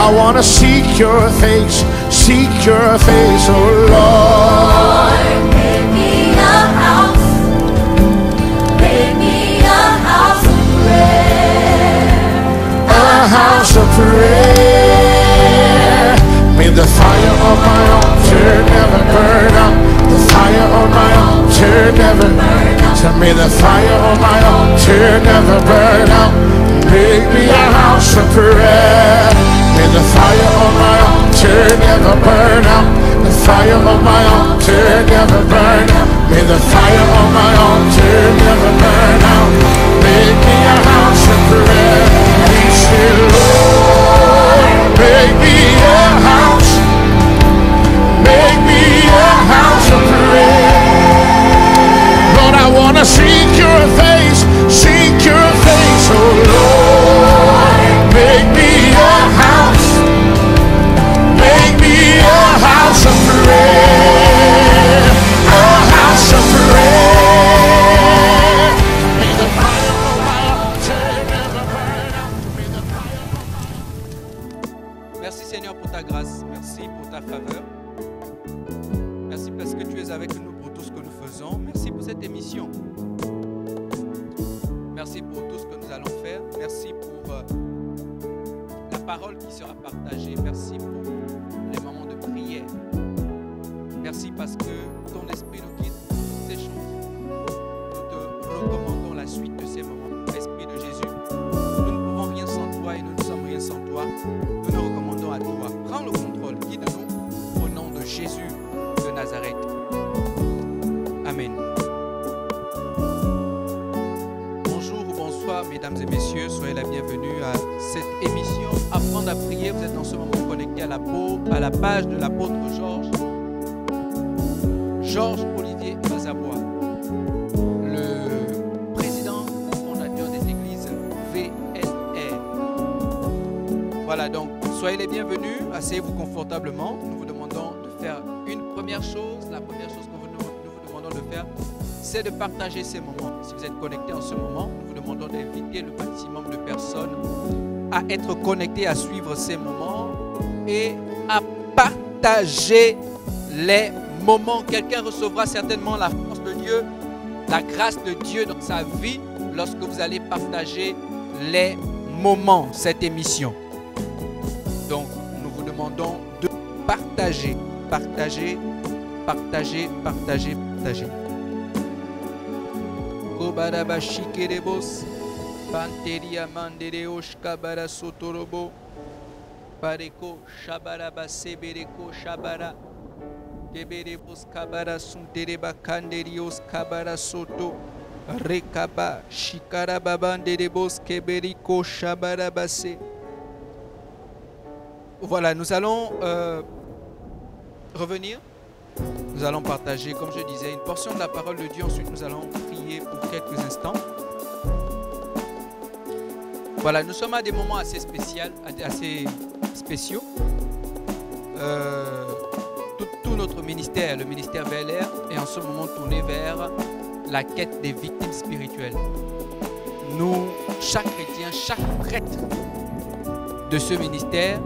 I want to seek your face, oh Lord. Make me a house. Make me a house of prayer. A house of prayer. May the fire of my altar never burn out. The fire of my altar never burn out. So may the fire of my altar never burn out. Make me a house of prayer. May the fire of my altar never burn out. The fire of my altar never burn out. May the fire of my altar never burn out. Make me a house of prayer. We say, Lord, make me a house. Make me a house of prayer. Lord, I want to seek your face, oh Lord. Make me a house. Make me a house of prayer. A house of prayer. May the fire of my altar never burn out. May the fire of my... Merci Seigneur pour ta grâce, merci pour ta faveur. Merci parce que tu es avec nous pour tout ce que nous faisons. Merci pour cette émission. Merci pour tout ce que nous allons faire. Merci pour la parole qui sera partagée. Merci pour les moments de prière. Merci parce que ton esprit nous guide pour toutes ces choses. Nous te recommandons la suite de ces moments. Esprit de Jésus, nous ne pouvons rien sans toi et nous ne sommes rien sans toi. Nous nous recommandons à toi. Prends le contrôle, guide-nous au nom de Jésus de Nazareth. Amen. Bonjour ou bonsoir mesdames et messieurs, soyez la bienvenue à cette émission Apprendre à prier. Vous êtes en ce moment connectés à la page de l'apôtre Georges Olivier Bazabois, le président fondateur des églises VLR. Voilà, donc soyez les bienvenus, asseyez-vous confortablement. Nous vous demandons de faire une première chose. La première chose que nous vous demandons de faire, c'est de partager ces moments. Si vous êtes connectés en ce moment, nous vous demandons d'inviter le maximum de personnes à être connectés, à suivre ces moments et à partager les moments. Quelqu'un recevra certainement la force de Dieu, la grâce de Dieu dans sa vie lorsque vous allez partager les moments, cette émission. Donc, nous vous demandons de partager. Kobaraba shikerebos, panteria mandereosh kabara sotorobo, pareko shabaraba sebereko shabara, keberebos kabara suntereba kanderios kabara soto, rekaba shikaraba banderebos keberiko shabarabase. Voilà, nous allons revenir. Nous allons partager, comme je disais, une portion de la parole de Dieu. Ensuite, nous allons prier pour quelques instants. Voilà, nous sommes à des moments assez spéciaux. Tout notre ministère, le ministère VLR, est en ce moment tourné vers la quête des victimes spirituelles. Nous, chaque chrétien, chaque prêtre de ce ministère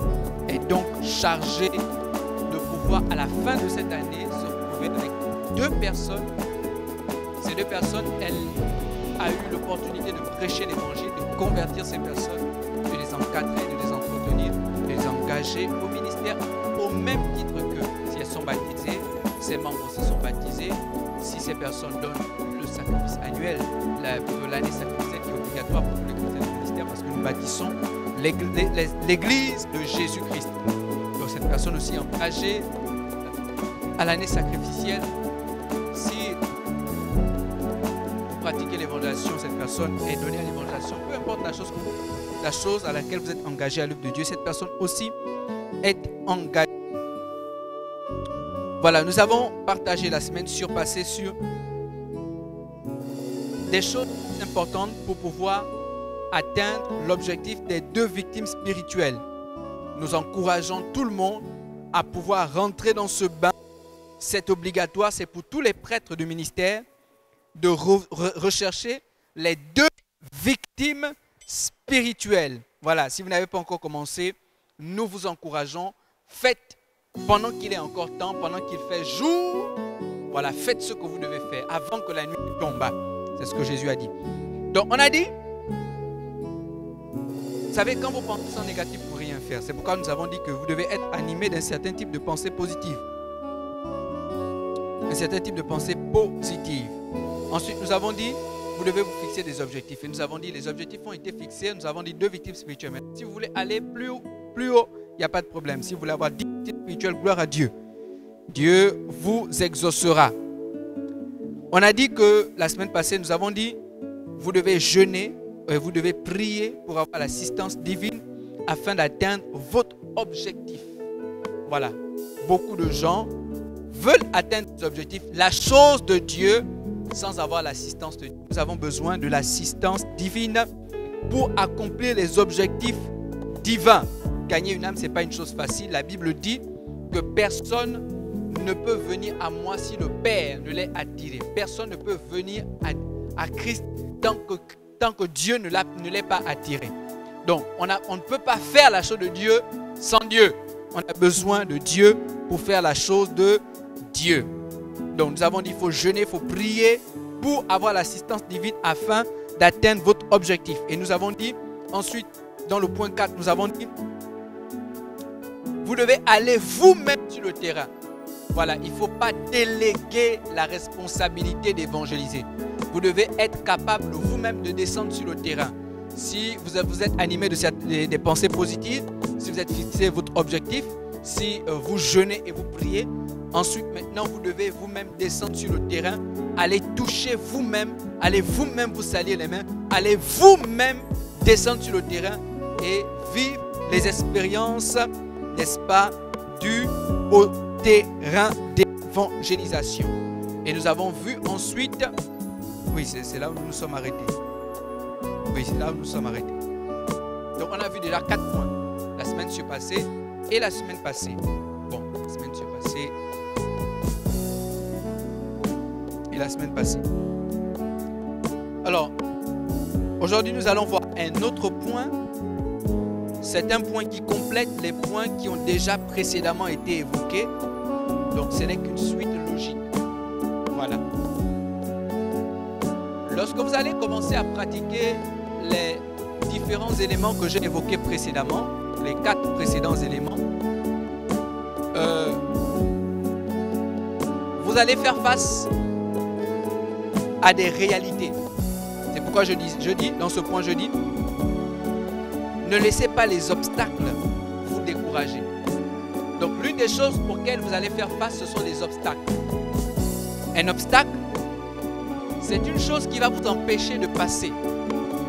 est donc chargé de pouvoir, à la fin de cette année, se retrouver avec 2 personnes. Ces 2 personnes, elle a eu l'opportunité de prêcher l'évangile, de convertir ces personnes, de les encadrer, de les entretenir, de les engager au ministère au même titre que si elles sont baptisées, ses membres aussi sont baptisés. Si ces personnes donnent le sacrifice annuel, l'année sacrificielle qui est obligatoire pour tous les chrétiens du ministère, parce que nous bâtissons l'église de Jésus-Christ. Donc cette personne aussi engagée à l'année sacrificielle, si vous pratiquez l'évangélisation, cette personne est donnée à l'évangélisation, peu importe la chose à laquelle vous êtes engagé à l'œuvre de Dieu, cette personne aussi est engagée. Voilà, nous avons partagé la semaine surpassée sur des choses importantes pour pouvoir atteindre l'objectif des 2 victimes spirituelles. Nous encourageons tout le monde à pouvoir rentrer dans ce bain. C'est obligatoire, c'est pour tous les prêtres du ministère de rechercher les 2 victimes spirituelles. Voilà, si vous n'avez pas encore commencé, nous vous encourageons, faites pendant qu'il est encore temps, pendant qu'il fait jour. Voilà, faites ce que vous devez faire avant que la nuit tombe. C'est ce que Jésus a dit. Donc on a dit, vous savez, quand vos pensées sont négatives, vous ne pouvez rien faire. C'est pourquoi nous avons dit que vous devez être animé d'un certain type de pensée positive. Un certain type de pensée positive. Ensuite, nous avons dit, vous devez vous fixer des objectifs. Et nous avons dit, les objectifs ont été fixés. Nous avons dit 2 victimes spirituelles. Mais si vous voulez aller plus haut, il n'y a pas de problème. Si vous voulez avoir 10 victimes spirituelles, gloire à Dieu. Dieu vous exaucera. On a dit que la semaine passée, nous avons dit, vous devez jeûner, vous devez prier pour avoir l'assistance divine afin d'atteindre votre objectif. Voilà. Beaucoup de gens veulent atteindre ces objectifs, la chose de Dieu, sans avoir l'assistance de Dieu. Nous avons besoin de l'assistance divine pour accomplir les objectifs divins. Gagner une âme, ce n'est pas une chose facile. La Bible dit que personne ne peut venir à moi si le Père ne l'ait attiré. Personne ne peut venir à Christ tant que Dieu ne l'ait pas attiré. Donc, on ne peut pas faire la chose de Dieu sans Dieu. On a besoin de Dieu pour faire la chose de Dieu. Donc, nous avons dit qu'il faut jeûner, il faut prier pour avoir l'assistance divine afin d'atteindre votre objectif. Et nous avons dit, ensuite, dans le point 4, nous avons dit, vous devez aller vous-même sur le terrain. Voilà, il ne faut pas déléguer la responsabilité d'évangéliser. Vous devez être capable vous-même de descendre sur le terrain. Si vous êtes animé de des pensées positives, si vous êtes fixé votre objectif, si vous jeûnez et vous priez, ensuite maintenant vous devez vous-même descendre sur le terrain, aller toucher vous-même, allez vous-même vous salir les mains, allez vous-même descendre sur le terrain et vivre les expériences, n'est-ce pas, du terrain d'évangélisation. Et nous avons vu ensuite, oui, c'est là où nous nous sommes arrêtés. Oui, c'est là où nous sommes arrêtés. Donc on a vu déjà 4 points. La semaine passée et la semaine passée. Bon, la semaine passée et la semaine passée. Alors, aujourd'hui nous allons voir un autre point. C'est un point qui complète les points qui ont déjà précédemment été évoqués. Donc ce n'est qu'une suite logique. Voilà. Lorsque vous allez commencer à pratiquer les différents éléments que j'ai évoqués précédemment, les 4 précédents éléments, vous allez faire face à des réalités. C'est pourquoi je dis, dans ce point, je dis, ne laissez pas les obstacles vous décourager. Donc l'une des choses pour lesquelles vous allez faire face, ce sont les obstacles. Un obstacle, c'est une chose qui va vous empêcher de passer.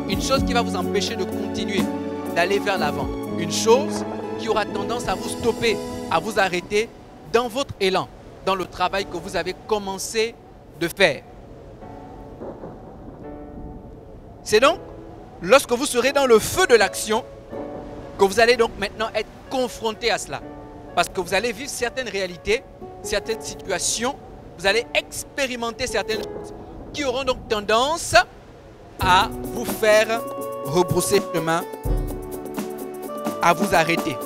Une chose qui va vous empêcher de continuer, d'aller vers l'avant. Une chose qui aura tendance à vous stopper, à vous arrêter dans votre élan, dans le travail que vous avez commencé de faire. C'est donc lorsque vous serez dans le feu de l'action que vous allez donc maintenant être confronté à cela. Parce que vous allez vivre certaines réalités, certaines situations, vous allez expérimenter certaines choses qui auront donc tendance à vous faire rebrousser chemin, à vous arrêter.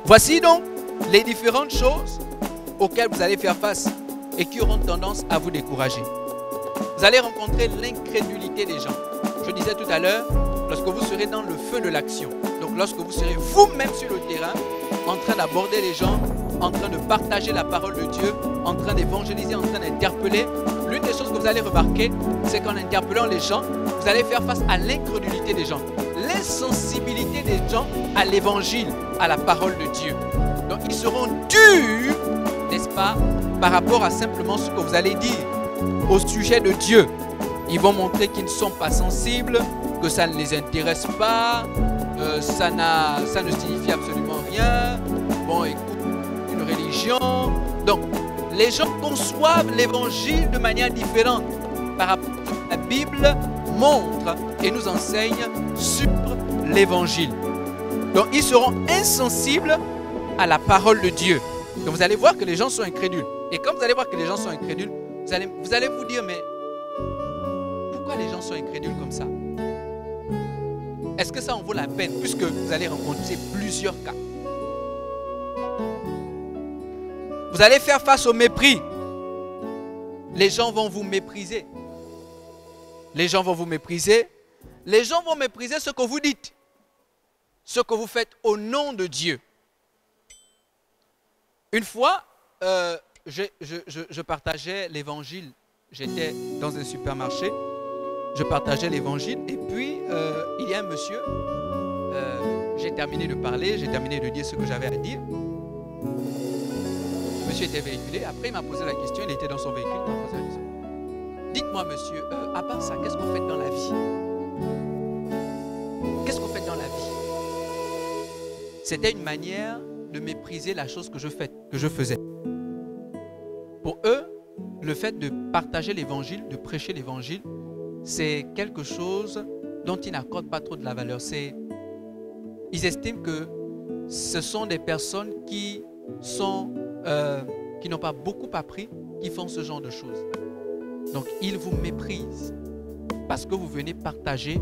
Voici donc les différentes choses auxquelles vous allez faire face et qui auront tendance à vous décourager. Vous allez rencontrer l'incrédulité des gens. Je disais tout à l'heure, lorsque vous serez dans le feu de l'action, donc lorsque vous serez vous-même sur le terrain, en train d'aborder les gens, en train de partager la parole de Dieu, en train d'évangéliser, en train d'interpeller, l'une des choses que vous allez remarquer, c'est qu'en interpellant les gens, vous allez faire face à l'incrédulité des gens, l'insensibilité des gens à l'évangile, à la parole de Dieu. Donc ils seront durs, n'est-ce pas, par rapport à simplement ce que vous allez dire au sujet de Dieu. Ils vont montrer qu'ils ne sont pas sensibles, que ça ne les intéresse pas, ça ne signifie absolument rien. Bon, écoute, une religion. Donc, les gens conçoivent l'évangile de manière différente par rapport à ce que la Bible montre et nous enseigne sur l'évangile. Donc, ils seront insensibles à la parole de Dieu. Donc, vous allez voir que les gens sont incrédules. Et comme vous allez voir que les gens sont incrédules, vous allez vous dire, mais pourquoi les gens sont incrédules comme ça? Est-ce que ça en vaut la peine puisque vous allez rencontrer plusieurs cas? Vous allez faire face au mépris. Les gens vont vous mépriser. Les gens vont vous mépriser. Les gens vont mépriser ce que vous dites. Ce que vous faites au nom de Dieu. Une fois, je partageais l'évangile. J'étais dans un supermarché. Je partageais l'évangile. Et puis, il y a un monsieur. J'ai terminé de parler. J'ai terminé de dire ce que j'avais à dire. Le monsieur était véhiculé. Après, il m'a posé la question. Il était dans son véhicule. Il m'a posé la question. Dites-moi, monsieur, à part ça, qu'est-ce que vous faites dans la vie? Qu'est-ce que vous faites dans la vie? C'était une manière de mépriser la chose que je faisais. Pour eux, le fait de partager l'évangile, de prêcher l'évangile, c'est quelque chose dont ils n'accordent pas trop de la valeur. Ils estiment que ce sont des personnes qui n'ont pas beaucoup appris, qui font ce genre de choses. Donc, ils vous méprisent parce que vous venez partager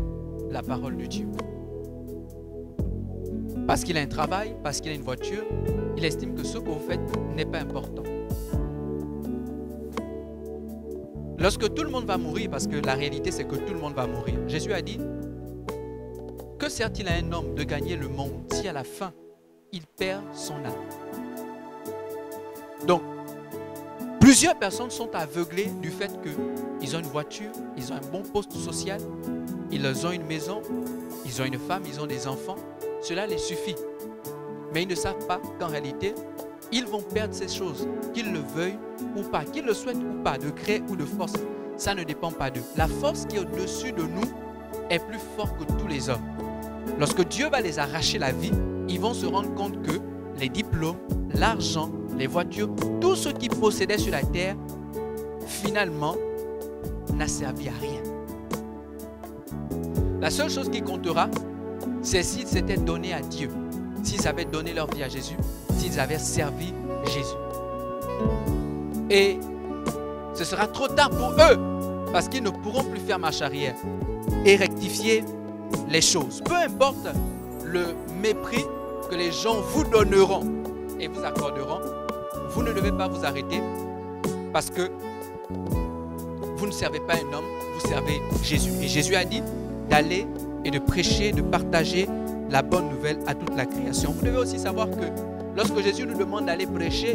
la parole de Dieu. Parce qu'il a un travail, parce qu'il a une voiture, il estime que ce que vous faites n'est pas important. Lorsque tout le monde va mourir, parce que la réalité c'est que tout le monde va mourir, Jésus a dit, que sert-il à un homme de gagner le monde si à la fin, il perd son âme? Donc, plusieurs personnes sont aveuglées du fait qu'ils ont une voiture, ils ont un bon poste social, ils ont une maison, ils ont une femme, ils ont des enfants. Cela les suffit. Mais ils ne savent pas qu'en réalité, ils vont perdre ces choses, qu'ils le veuillent ou pas, qu'ils le souhaitent ou pas, de gré ou de force. Ça ne dépend pas d'eux. La force qui est au-dessus de nous est plus forte que tous les hommes. Lorsque Dieu va les arracher la vie, ils vont se rendre compte que les diplômes, l'argent, les voitures, tout ce qu'ils possédaient sur la terre, finalement, n'a servi à rien. La seule chose qui comptera, c'est s'ils s'étaient donnés à Dieu, s'ils avaient donné leur vie à Jésus, s'ils avaient servi Jésus. Et ce sera trop tard pour eux, parce qu'ils ne pourront plus faire marche arrière et rectifier les choses. Peu importe le mépris que les gens vous donneront et vous accorderont, vous ne devez pas vous arrêter parce que vous ne servez pas un homme, vous servez Jésus. Et Jésus a dit d'aller et de prêcher, de partager la bonne nouvelle à toute la création. Vous devez aussi savoir que lorsque Jésus nous demande d'aller prêcher,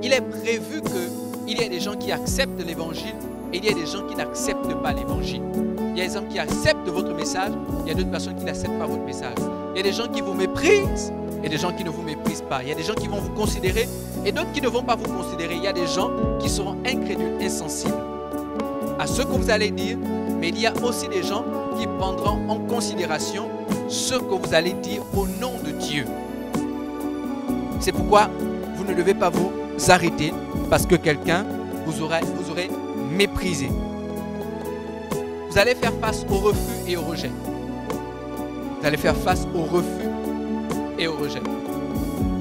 il est prévu qu'il y ait des gens qui acceptent l'évangile et il y a des gens qui n'acceptent pas l'évangile. Il y a des gens qui acceptent votre message, il y a d'autres personnes qui n'acceptent pas votre message. Il y a des gens qui vous méprisent et des gens qui ne vous méprisent pas. Il y a des gens qui vont vous considérer et d'autres qui ne vont pas vous considérer. Il y a des gens qui seront incrédules, insensibles à ce que vous allez dire, mais il y a aussi des gens qui prendront en considération ce que vous allez dire au nom de Dieu. C'est pourquoi vous ne devez pas vous arrêter parce que quelqu'un vous aurait méprisé. Vous allez faire face au refus et au rejet. Vous allez faire face au refus et au rejet.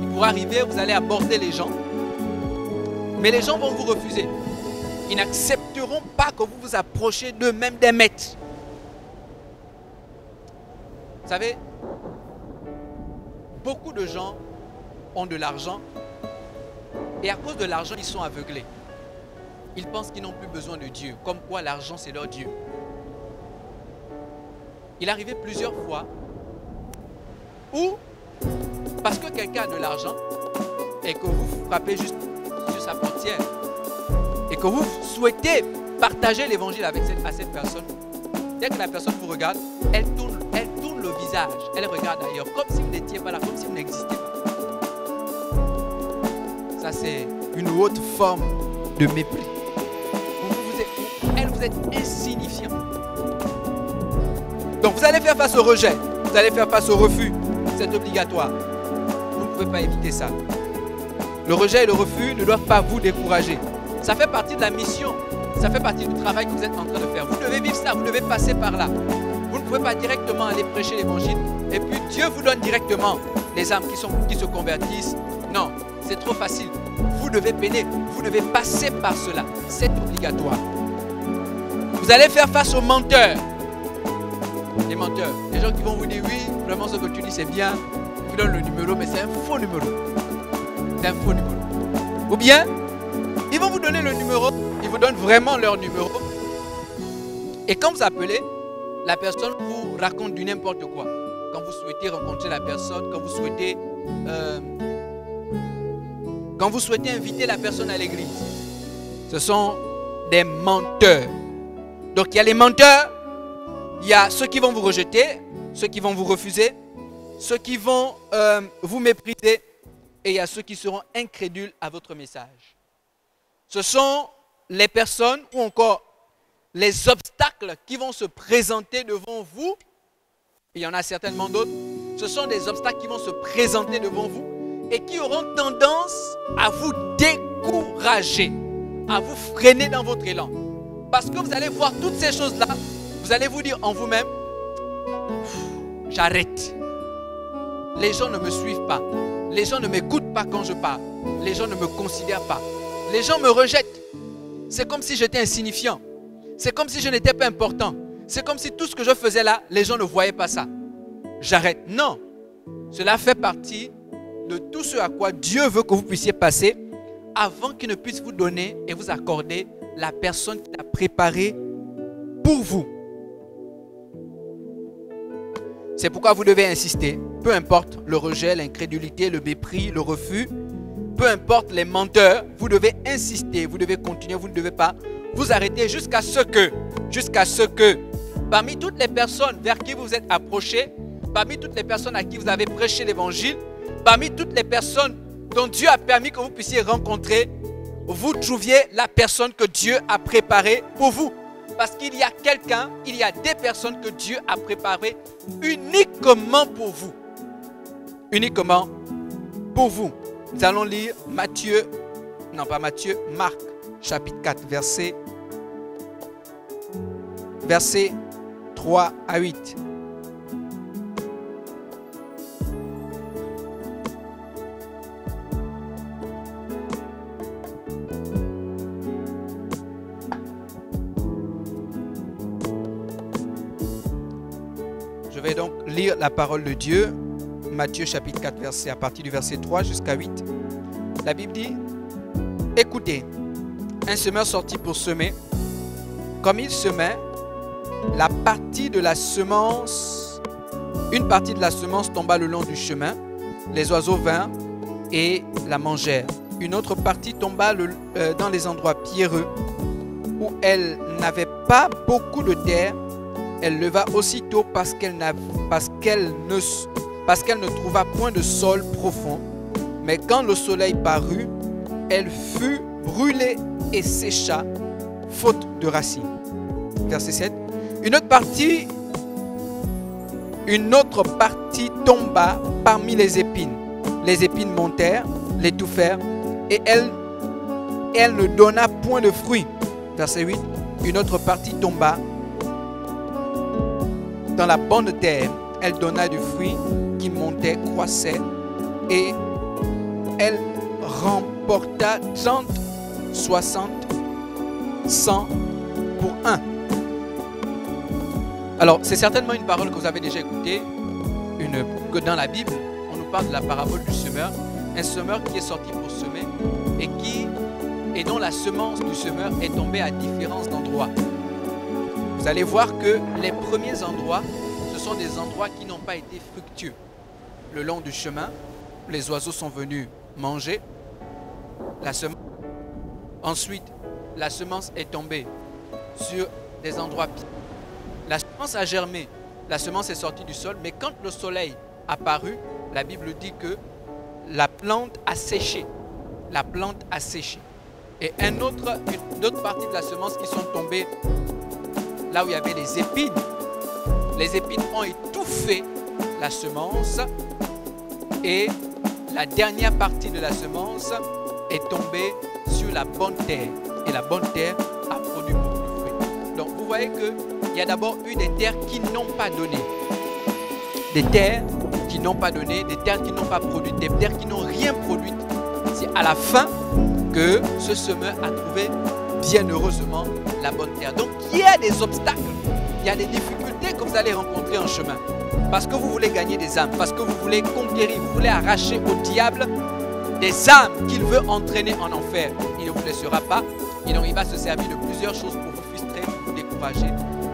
Il pourra arriver, vous allez aborder les gens, mais les gens vont vous refuser. Ils n'accepteront pas que vous vous approchiez d'eux, même des mètres. Vous savez, beaucoup de gens ont de l'argent et à cause de l'argent, ils sont aveuglés. Ils pensent qu'ils n'ont plus besoin de Dieu, comme quoi l'argent, c'est leur Dieu. Il est arrivé plusieurs fois où, parce que quelqu'un a de l'argent et que vous frappez juste sur sa portière et que vous souhaitez partager l'évangile avec cette personne, dès que la personne vous regarde, elle tourne le visage, elle regarde ailleurs, comme si vous n'étiez pas là, comme si vous n'existiez pas. Ça, c'est une haute forme de mépris. Vous êtes insignifiant. Donc vous allez faire face au rejet, vous allez faire face au refus, c'est obligatoire. Vous ne pouvez pas éviter ça. Le rejet et le refus ne doivent pas vous décourager. Ça fait partie de la mission, ça fait partie du travail que vous êtes en train de faire. Vous devez vivre ça, vous devez passer par là. Vous ne pouvez pas directement aller prêcher l'évangile et puis Dieu vous donne directement les âmes qui se convertissent. Non, c'est trop facile. Vous devez peiner, vous devez passer par cela. C'est obligatoire. Vous allez faire face aux menteurs. Des menteurs. Des gens qui vont vous dire oui, vraiment ce que tu dis c'est bien. Ils vous donnent le numéro, mais c'est un faux numéro. C'est un faux numéro. Ou bien, ils vont vous donner le numéro, ils vous donnent vraiment leur numéro. Et quand vous appelez, la personne vous raconte du n'importe quoi. Quand vous souhaitez rencontrer la personne, quand vous souhaitez inviter la personne à l'église. Ce sont des menteurs. Donc il y a les menteurs, il y a ceux qui vont vous rejeter, ceux qui vont vous refuser, ceux qui vont vous mépriser, et il y a ceux qui seront incrédules à votre message. Ce sont les personnes ou encore les obstacles qui vont se présenter devant vous. Il y en a certainement d'autres. Ce sont des obstacles qui vont se présenter devant vous et qui auront tendance à vous décourager, à vous freiner dans votre élan. Parce que vous allez voir toutes ces choses-là, vous allez vous dire en vous-même, j'arrête. Les gens ne me suivent pas. Les gens ne m'écoutent pas quand je parle. Les gens ne me considèrent pas. Les gens me rejettent. C'est comme si j'étais insignifiant. C'est comme si je n'étais pas important. C'est comme si tout ce que je faisais là, les gens ne voyaient pas ça. J'arrête. Non. Cela fait partie de tout ce à quoi Dieu veut que vous puissiez passer avant qu'il ne puisse vous donner et vous accorder la personne qu'il a préparée pour vous. C'est pourquoi vous devez insister. Peu importe le rejet, l'incrédulité, le mépris, le refus. Peu importe les menteurs, vous devez insister, vous devez continuer, vous ne devez pas vous arrêter jusqu'à ce que, parmi toutes les personnes vers qui vous êtes approchés, parmi toutes les personnes à qui vous avez prêché l'évangile, parmi toutes les personnes dont Dieu a permis que vous puissiez rencontrer, vous trouviez la personne que Dieu a préparée pour vous. Parce qu'il y a quelqu'un, il y a des personnes que Dieu a préparées uniquement pour vous. Uniquement pour vous. Nous allons lire Marc, chapitre 4, versets 3 à 8. Je vais donc lire la parole de Dieu. Matthieu chapitre 4, à partir du verset 3 jusqu'à 8. La Bible dit, écoutez, un semeur sortit pour semer. Comme il semait, une partie de la semence tomba le long du chemin. Les oiseaux vinrent et la mangèrent. Une autre partie tomba dans les endroits pierreux où elle n'avait pas beaucoup de terre. Elle leva aussitôt parce qu'elle ne trouva point de sol profond. Mais quand le soleil parut, elle fut brûlée et sécha, faute de racines. Verset 7. Une autre partie tomba parmi les épines. Les épines montèrent, l'étouffèrent, et elle ne donna point de fruits. Verset 8. Une autre partie tomba dans la bonne terre. Elle donna du fruit qui montait, croissait, et elle remporta 30, 60, 100 pour 1. Alors, c'est certainement une parole que vous avez déjà écoutée, que dans la Bible, on nous parle de la parabole du semeur. Un semeur qui est sorti pour semer et dont la semence du semeur est tombée à différents endroits. Vous allez voir que les premiers endroits, ce sont des endroits qui n'ont pas été fructueux. Le long du chemin, les oiseaux sont venus manger la semence. Ensuite, la semence est tombée sur des endroits pieds. La semence a germé, la semence est sortie du sol, mais quand le soleil a paru, la Bible dit que la plante a séché. La plante a séché. Et une autre partie de la semence qui sont tombées là où il y avait les épines. Les épines ont étouffé la semence et la dernière partie de la semence est tombée sur la bonne terre. Et la bonne terre a produit beaucoup de fruits. Donc vous voyez qu'il y a d'abord eu des terres qui n'ont pas donné. Des terres qui n'ont pas donné, des terres qui n'ont pas produit, des terres qui n'ont rien produit. C'est à la fin que ce semeur a trouvé bien heureusement la bonne terre. Donc il y a des obstacles, il y a des difficultés difficultés que vous allez rencontrer en chemin, parce que vous voulez gagner des âmes, parce que vous voulez conquérir, vous voulez arracher au diable des âmes qu'il veut entraîner en enfer, il ne vous laissera pas. Et donc il va se servir de plusieurs choses pour vous frustrer, vous décourager,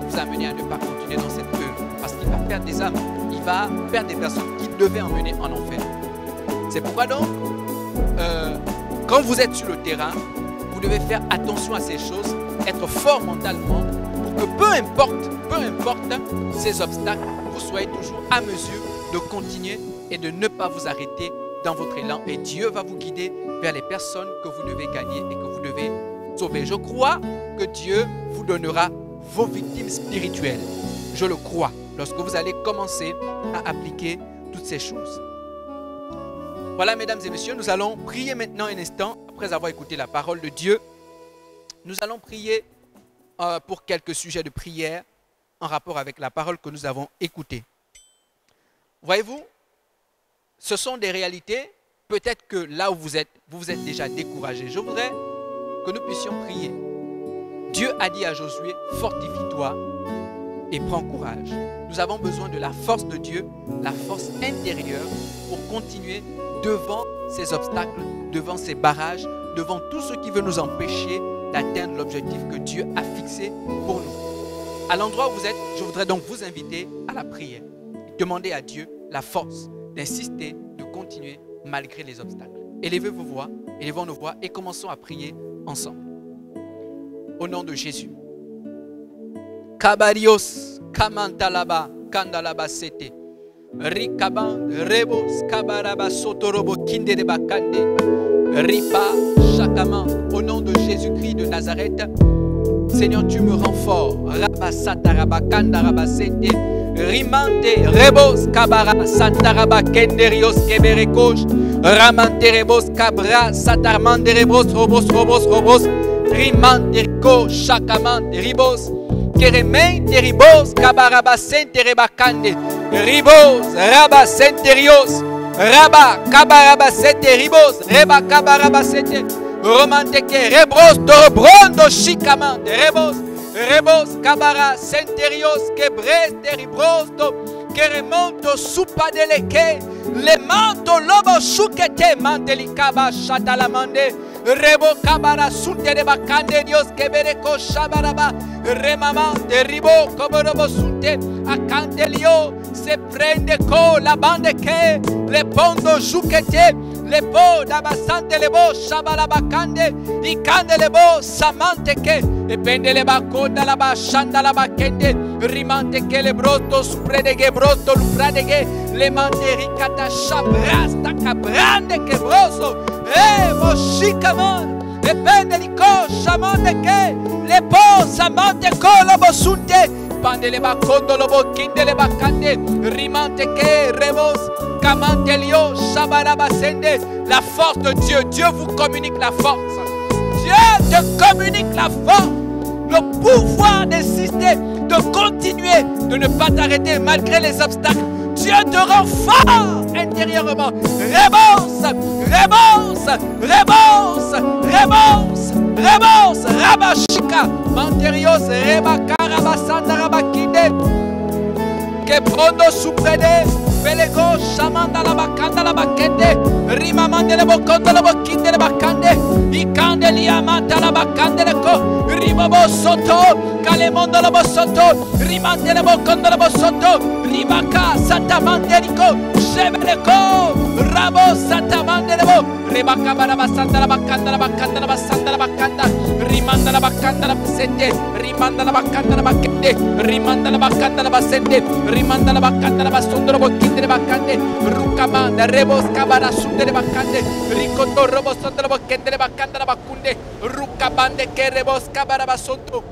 vous amener à ne pas continuer dans cette œuvre. Parce qu'il va perdre des âmes, il va perdre des personnes qu'il devait emmener en enfer. C'est pourquoi donc, quand vous êtes sur le terrain, vous devez faire attention à ces choses, être fort mentalement, pour que peu importe ces obstacles, vous soyez toujours à mesure de continuer et de ne pas vous arrêter dans votre élan. Et Dieu va vous guider vers les personnes que vous devez gagner et que vous devez sauver. Je crois que Dieu vous donnera vos victimes spirituelles. Je le crois, lorsque vous allez commencer à appliquer toutes ces choses. Voilà, mesdames et messieurs, nous allons prier maintenant un instant, après avoir écouté la parole de Dieu. Nous allons prier pour quelques sujets de prière en rapport avec la parole que nous avons écoutée. Voyez-vous, ce sont des réalités, peut-être que là où vous êtes déjà découragé. Je voudrais que nous puissions prier. Dieu a dit à Josué, fortifie-toi et prends courage. Nous avons besoin de la force de Dieu, la force intérieure pour continuer devant ces obstacles, devant ces barrages, devant tout ce qui veut nous empêcher d'atteindre l'objectif que Dieu a fixé pour nous. À l'endroit où vous êtes, je voudrais donc vous inviter à la prière. Demandez à Dieu la force d'insister, de continuer malgré les obstacles. Élevez vos voix, élevons nos voix et commençons à prier ensemble. Au nom de Jésus. Kabarios, Kamantalaba, Kandalaba Sete. Rikaban, Rebos, Kabaraba, Sotorobo, Kindereba Kande. Ripa, Chakaman. Au nom de Jésus-Christ de Nazareth. Seigneur, tu me rends fort. Rabba Sataraba, Kandaraba Sete. Rimante, Rebos, Kabara, Sataraba, Kenderios, Keberekosh. Ramante, Rebos, Kabra, Satarmande, Rebos, Robos. Rimante, Riko, Chakamante, Ribos. Keremente, Ribos, Kabaraba, Sentereba, Kande. Ribos, Rabba, Senterios. Rabba, Kabaraba, Sete, Ribos. Reba, Kabaraba, Sete. Romanteke, Rebros, Torobrondo, Chikamante, Rebos. Rebos, Kabara, Senterios, Kebres, Teribrosto, Keremonto, Supadeleke, Le Manto, Lobo, Shukete, Mandelikaba, Chatalamande, Rebo, Kabara, Sunte de Bakande, Dios, Kebereko, Shabaraba, Remamante, Ribo, Koborobo, Sunte, Acandelio, Se prende ko, la bande ke, Le Pondo, Shukete, Le Po, Dabasante, Lebo, Shabalabakande, Ikande, Lebo, Samante ke, e pende le baconda la bashanda la bakende rimante che le brotto supredeghe brotto lupradeghe le mande ricata shabrasta cabrande che broso moshicamon e pende di coscia monde che le posa mante colobo sunte pande le bacondo lo bocchinde le bacande rimante che rebos camante lio shabarabasende. La force de Dieu, Dieu vous communique la force. Dieu te communique la force, le pouvoir d'insister, de continuer, de ne pas t'arrêter malgré les obstacles. Dieu te rend fort intérieurement. Réponse, réponse, réponse, réponse, réponse. Rabashika, Manterios, Rebaka, Rabasanda, Rabakinde, Kebrondo, Suprede, Pelego, Shamanda, la Bakanda, la Bakende, Rimamande, le Bocondo, le Bocchinde, le Bacande, Icandeli, Amata, la Bacande, le Co, Ribobo Soto, Calemondo, le Bossoto, Rimande, le Bocondo, le Bossoto, Ribaka, Santamande, Rico, Chebeleco, Rabo, Santamande, le Bo, Rebaka, Barabasanda, la Bacanda, la Bacanda, la Bassanda, la Bacanda, Rimanda, la Bacanda, la Bassende, Rimanda, la Bacanda, la Bacende, Rimanda, la Bacanda, la Bassende, Rimanda, la Bacanda, la Bassondo, la Bocchinde, le Bacande, Rucamanda, Rebos, Cabara, Sunde, le Bacande, Ricondo, Robos, Sondo, la Bocchinde, le Bacanda, la Bacunde, Rucabande, che Rebos, Cabara, Bassondo,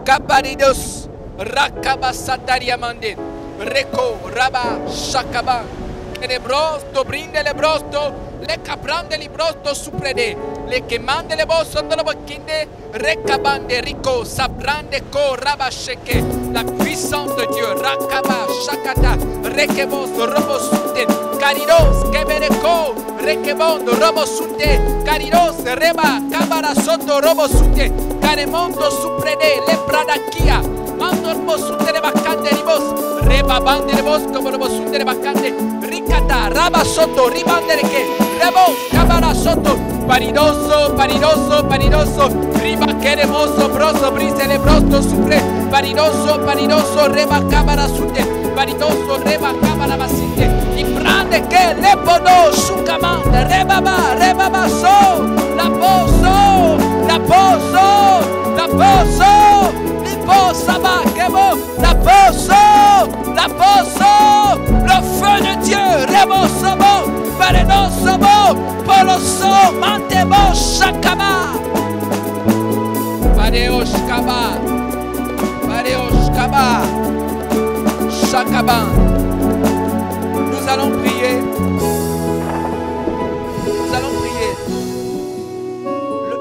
Caparidos, Rakabasatariamande, Reco, Raba, Shakaba, Lebrosto, brinde le brosto, le caprande li brosto suprede, le quemande le bosso de la bocchinde, recabande rico, sabrande co, rabasheke, la puissance de Dieu, rakaba, shakata, rekebos, robosute, cariros, kebereko, rekebond, robosute, cariros, reba, cabara soto, robosute, caremondo suprede, le pradakia, Mandorbo sundere bakande ribos. Reba bande ribos como robo sundere bakande. Ricata, raba soto, ribandere que. Rebos, cabara soto. Paridoso, paridoso, paridoso. Riba queremoso, broso, brise le brosto supre. Paridoso, paridoso, reba cabara sunde. Paridoso, reba cabara basinde. Y prende que le podo su camanda. Rebaba so. La poso, la poso, la poso. Li posa ba kebo. La poso, la poso. Le feu de Dieu, reboso bo. Paridoso bo. Poloso, mantebo, shakaba. Pareoshkaba. Pareoshkaba. Shakaba. Nous allons prier. Nous allons prier.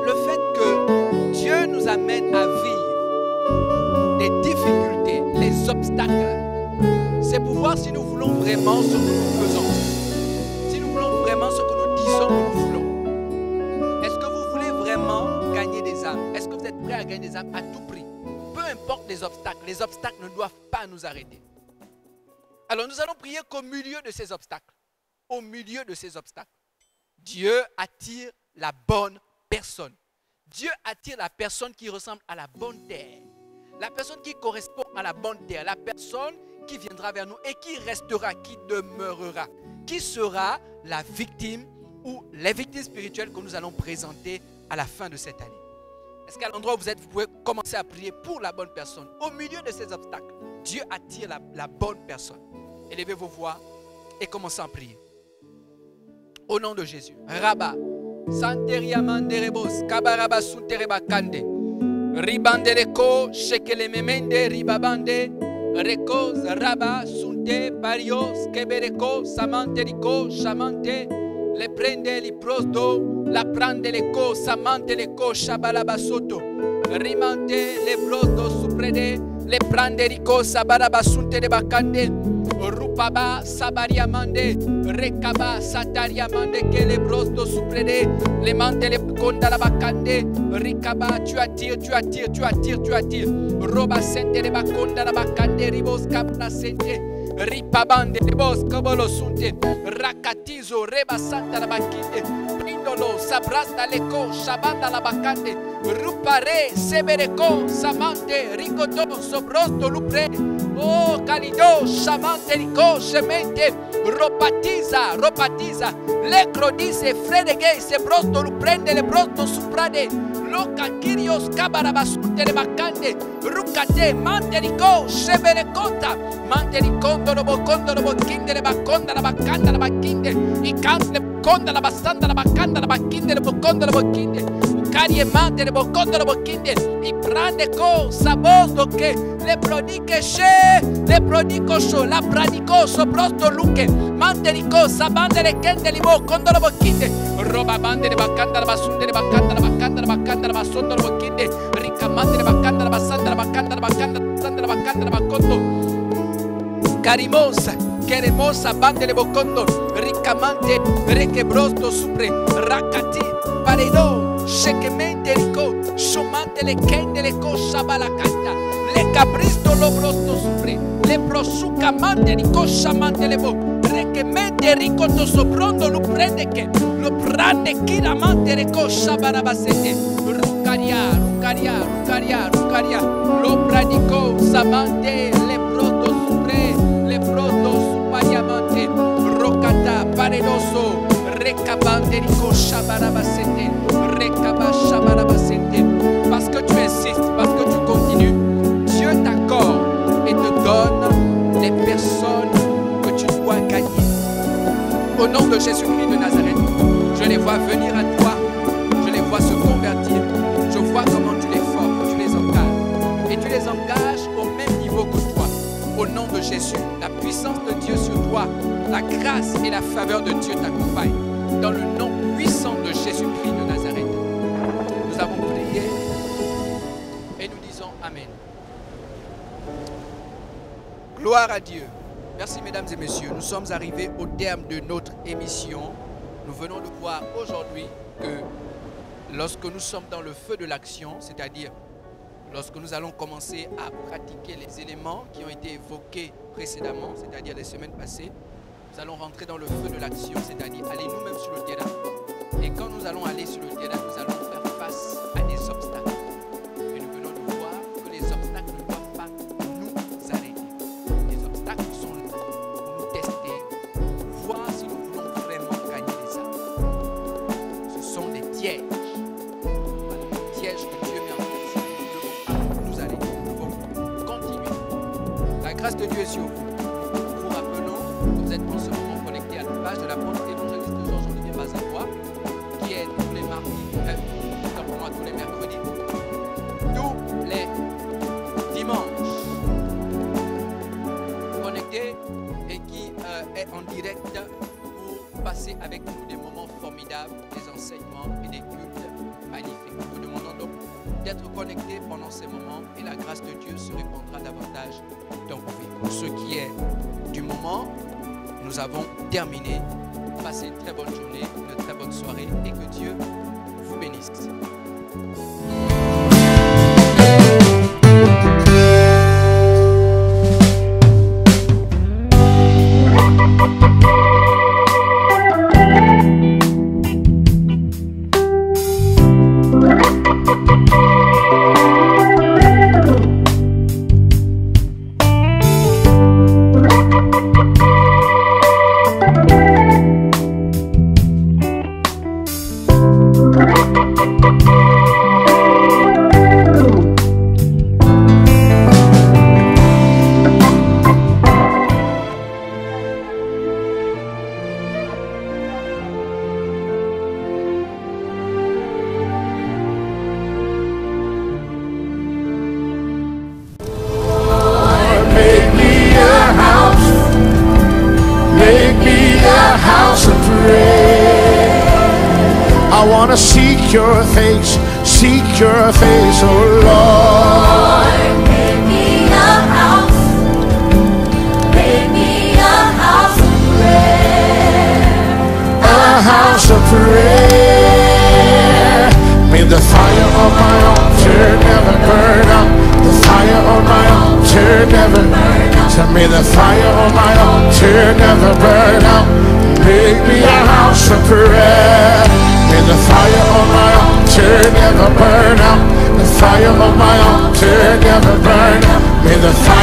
Le fait que Dieu nous amène à vivre des difficultés, les obstacles, c'est pour voir si nous voulons vraiment ce que nous faisons. Si nous voulons vraiment ce que nous disons que nous voulons. Est-ce que vous voulez vraiment gagner des âmes? Est-ce que vous êtes prêts à gagner des âmes à tout prix? Peu importe les obstacles ne doivent pas nous arrêter. Alors nous allons prier qu'au milieu de ces obstacles, au milieu de ces obstacles, Dieu attire la bonne personne. Dieu attire la personne qui ressemble à la bonne terre. La personne qui correspond à la bonne terre. La personne qui viendra vers nous et qui restera, qui demeurera. Qui sera la victime ou les victimes spirituelles que nous allons présenter à la fin de cette année. Est-ce qu'à l'endroit où vous êtes, vous pouvez commencer à prier pour la bonne personne? Au milieu de ces obstacles, Dieu attire la bonne personne. Élevez vos voix et commencez à prier. Au nom de Jésus. Rabba. Santeria manderebos. Kabaraba suntereba kande. Ribandereko. Shekele memende ribabande. Rekos raba sunte parios. Kebereko. Samanteriko. Chamante. Le prende li prosdo. La prende leko. Samante leko. Shabalabasoto. Rimante le prosdo suprede. Le prende riko. Sabarabasunte de bakande. Rupaba sabariamande, rekaba satariamande que les brosto suprede, les mante les konda la bakande, rikaba tu attires, roba sente les bakonda la bakande, ribos kabla sente, ripabande les bos kabolo sunte, rakatizo reba santa la bakinde, prindolo sabrasta leko, shabanda la bakande, rupare sebereko, samante, ricoto sobrosto lupre. Oh, calido, chamante, rico, semente, ropatiza, lecro dice, fredegay, se brosto, lu prende, le brosto, suprade, loca, kirios, cabarabasunte, le bacande, rucate, manterico, severecota, mantericondo, lo bocchinde, le bacconda, la baccanda, la bacchinde, i canti, le conda, la bastanda, la baccanda, la bacchinde, le bocconda, la bocchinde. Carie mante le boccondo le bocchinde i prende co sabosto che le prodiche sce le prodico sho la pradico soprosto luche mante di cosa bande le kende li boccondo le bocchinde roba bande le baccanda la basunde le baccanda la baccanda la baccanda la bassondo le bocchinde riccamante le baccanda la bassanda la baccanda la baccanda la baccanda la baccondo carimosa queremosa bande le boccondo riccamante reche brosto supre raccati paredo Shekemente rico, shumante le kende le kosha balakata, le capristo lo brosto supre, le prosuca mante rico shamante le bo, rekemente rico to soprondo lo prende che, lo prende chi la mante le kosha barabasete, rucaria, lo pradico samante, le brosto supre, le brosto supariamante, rocata, paredoso, recabante rico shabarabasete. Parce que tu insistes, parce que tu continues, Dieu t'accorde et te donne les personnes que tu dois gagner. Au nom de Jésus-Christ de Nazareth, je les vois venir à toi, je les vois se convertir, je vois comment tu les formes, tu les engages et tu les engages au même niveau que toi. Au nom de Jésus, la puissance de Dieu sur toi, la grâce et la faveur de Dieu t'accompagnent. Dans le nom puissant de Jésus-Christ de Nazareth. Nous avons prié et nous disons Amen. Gloire à Dieu. Merci mesdames et messieurs. Nous sommes arrivés au terme de notre émission. Nous venons de voir aujourd'hui que lorsque nous sommes dans le feu de l'action, c'est-à-dire lorsque nous allons commencer à pratiquer les éléments qui ont été évoqués précédemment, c'est-à-dire les semaines passées, nous allons rentrer dans le feu de l'action, c'est-à-dire aller nous-mêmes sur le terrain. Et quand nous allons aller sur le terrain, nous allons faire face à des obstacles. Et nous venons de voir que les obstacles ne doivent pas nous arrêter. Les obstacles sont là pour nous tester, pour voir si nous voulons vraiment gagner les âmes. Ce sont des pièges. Voilà, des pièges que Dieu met en place. Nous ne devons pas nous arrêter. Nous devons continuer. La grâce de Dieu est sur vous. Nous vous rappelons que vous êtes en ce moment connectés à la page de l'apôtre évangéliste Georges-Olivier Bazarois, qui est tous les mardis, tous les mercredis, tous les dimanches, connecté et qui est en direct pour passer avec nous des moments formidables, des enseignements et des cultes magnifiques. Nous vous demandons donc d'être connectés pendant ces moments et la grâce de Dieu se répandra davantage dans vos vies. Pour ce qui est du moment, nous avons terminé. Passez une très bonne journée, une très bonne soirée et que Dieu vous bénisse. Seek your face, oh Lord. Make me a house. Make me a house of prayer. A house of prayer. May the fire of my altar never burn out. The fire of my altar never burn out. So may the fire of my altar never burn out. Make me a house of prayer. May the fire of my altar never burn out. The fire of my altar never burn out. May the fire